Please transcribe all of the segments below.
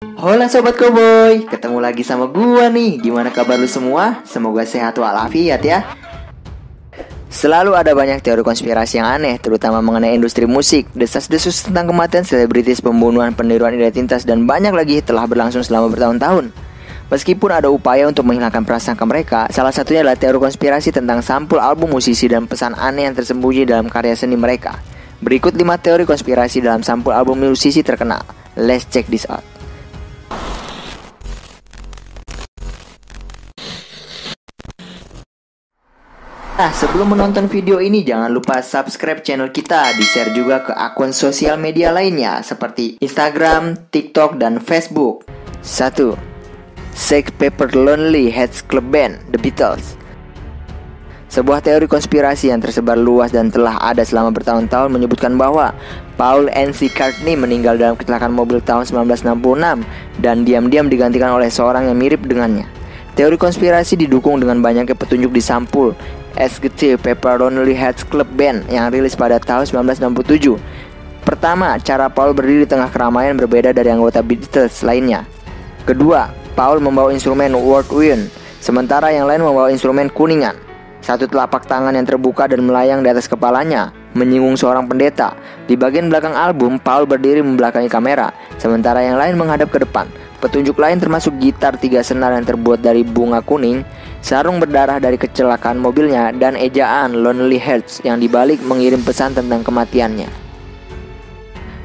Hola Sobat Koboi, ketemu lagi sama gua nih. Gimana kabar lu semua? Semoga sehat walafiat ya. Selalu ada banyak teori konspirasi yang aneh, terutama mengenai industri musik. Desas-desus tentang kematian selebritis, pembunuhan, peniruan identitas, dan banyak lagi telah berlangsung selama bertahun-tahun. Meskipun ada upaya untuk menghilangkan prasangka mereka, salah satunya adalah teori konspirasi tentang sampul album musisi dan pesan aneh yang tersembunyi dalam karya seni mereka. Berikut 5 teori konspirasi dalam sampul album musisi terkenal. Let's check this out. Nah, sebelum menonton video ini jangan lupa subscribe channel kita, di-share juga ke akun sosial media lainnya seperti Instagram, TikTok, dan Facebook. 1. Shake Pepper Lonely Hearts Club Band, The Beatles. Sebuah teori konspirasi yang tersebar luas dan telah ada selama bertahun-tahun menyebutkan bahwa Paul McCartney meninggal dalam kecelakaan mobil tahun 1966 dan diam-diam digantikan oleh seorang yang mirip dengannya. Teori konspirasi didukung dengan banyaknya petunjuk di sampul SGT Pepper Lonely Hearts Club Band yang rilis pada tahun 1967. Pertama, cara Paul berdiri di tengah keramaian berbeda dari anggota Beatles lainnya. Kedua, Paul membawa instrumen woodwind, sementara yang lain membawa instrumen kuningan. Satu telapak tangan yang terbuka dan melayang di atas kepalanya menyinggung seorang pendeta. Di bagian belakang album, Paul berdiri membelakangi kamera, sementara yang lain menghadap ke depan. Petunjuk lain termasuk gitar 3 senar yang terbuat dari bunga kuning, sarung berdarah dari kecelakaan mobilnya, dan ejaan Lonely Hearts yang dibalik mengirim pesan tentang kematiannya.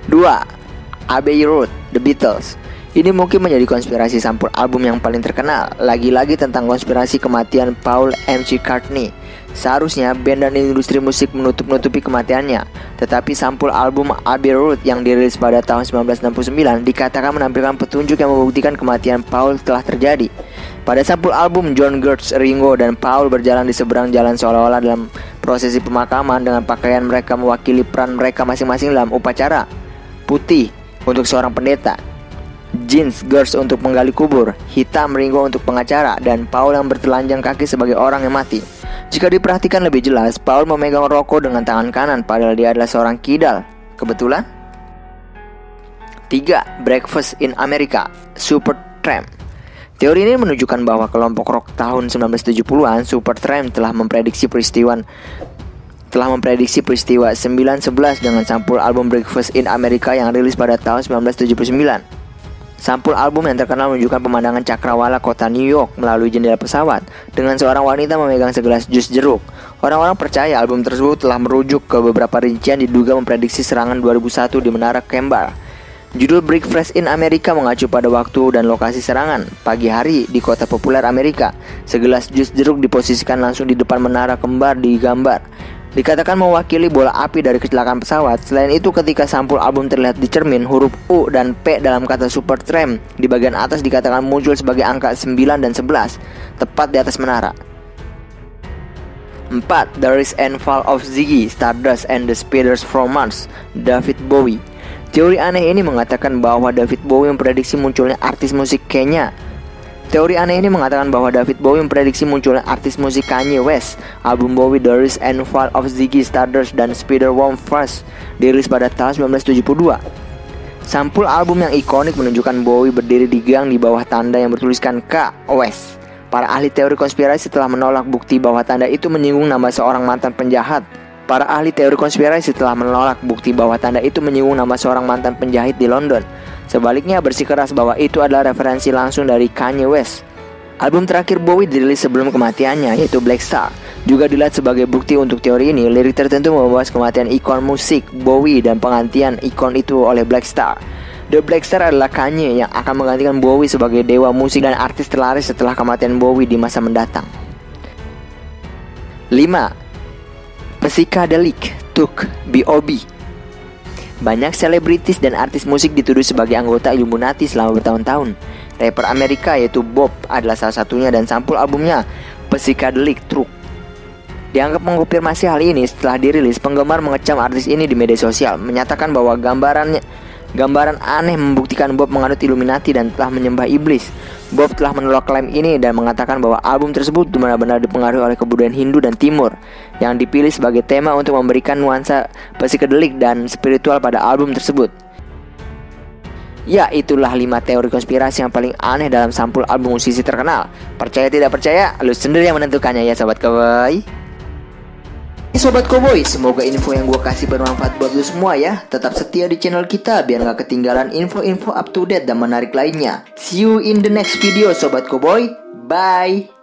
2. Abbey Road, The Beatles. Ini mungkin menjadi konspirasi sampul album yang paling terkenal. Lagi-lagi tentang konspirasi kematian Paul McCartney. Seharusnya band dan industri musik menutup-nutupi kematiannya, tetapi sampul album Abbey Road yang dirilis pada tahun 1969 dikatakan menampilkan petunjuk yang membuktikan kematian Paul telah terjadi. Pada sampul album, John, George, Ringo, dan Paul berjalan di seberang jalan seolah-olah dalam prosesi pemakaman dengan pakaian mereka mewakili peran mereka masing-masing dalam upacara. Putih untuk seorang pendeta, jeans George untuk menggali kubur, hitam Ringo untuk pengacara, dan Paul yang bertelanjang kaki sebagai orang yang mati. Jika diperhatikan lebih jelas, Paul memegang rokok dengan tangan kanan padahal dia adalah seorang kidal. Kebetulan? 3. Breakfast in America, Supertramp. Teori ini menunjukkan bahwa kelompok rock tahun 1970-an, Supertramp, telah memprediksi peristiwa 9/11 dengan sampul album Breakfast in America yang rilis pada tahun 1979. Sampul album yang terkenal menunjukkan pemandangan cakrawala kota New York melalui jendela pesawat dengan seorang wanita memegang segelas jus jeruk. Orang-orang percaya album tersebut telah merujuk ke beberapa rincian diduga memprediksi serangan 2001 di Menara Kembar. Judul Breakfast in America mengacu pada waktu dan lokasi serangan, pagi hari di kota populer Amerika. Segelas jus jeruk diposisikan langsung di depan Menara Kembar di gambar. Dikatakan mewakili bola api dari kecelakaan pesawat. Selain itu, ketika sampul album terlihat di cermin, huruf U dan P dalam kata Supertramp di bagian atas dikatakan muncul sebagai angka 9 dan 11, tepat di atas menara. 4. The Rise and Fall of Ziggy Stardust and the Spiders from Mars, David Bowie. Teori aneh ini mengatakan bahwa David Bowie memprediksi munculnya artis musik Kenya. Teori aneh ini mengatakan bahwa David Bowie memprediksi munculnya artis musik Kanye West. Album Bowie The Rise and Fall of Ziggy Stardust dan Spider Worm First dirilis pada tahun 1972. Sampul album yang ikonik menunjukkan Bowie berdiri di gang di bawah tanda yang bertuliskan K West. Para ahli teori konspirasi telah menolak bukti bahwa tanda itu menyinggung nama seorang mantan penjahat. Para ahli teori konspirasi telah menolak bukti bahwa tanda itu menyinggung nama seorang mantan penjahit di London. Sebaliknya bersikeras bahwa itu adalah referensi langsung dari Kanye West. Album terakhir Bowie dirilis sebelum kematiannya, yaitu Black Star, juga dilihat sebagai bukti untuk teori ini. Lirik tertentu membahas kematian ikon musik Bowie dan penggantian ikon itu oleh Black Star. The Black Star adalah Kanye yang akan menggantikan Bowie sebagai dewa musik dan artis terlaris setelah kematian Bowie di masa mendatang. 5. Psychedelic Took B.O.B. Banyak selebritis dan artis musik dituduh sebagai anggota Illuminati selama bertahun-tahun. Rapper Amerika yaitu Bob adalah salah satunya dan sampul albumnya Psychedelic Truck dianggap mengkonfirmasi hal ini. Setelah dirilis, penggemar mengecam artis ini di media sosial, menyatakan bahwa gambaran aneh membuktikan Bob menganut Illuminati dan telah menyembah iblis. Bob telah menolak klaim ini dan mengatakan bahwa album tersebut benar-benar dipengaruhi oleh kebudayaan Hindu dan Timur yang dipilih sebagai tema untuk memberikan nuansa psikedelik dan spiritual pada album tersebut. Ya, itulah 5 teori konspirasi yang paling aneh dalam sampul album musisi terkenal. Percaya tidak percaya, lu sendiri yang menentukannya ya Sobat Cowboy. Sobat Cowboy, semoga info yang gue kasih bermanfaat buat lu semua ya. Tetap setia di channel kita biar gak ketinggalan info-info up to date dan menarik lainnya. See you in the next video Sobat Cowboy. Bye.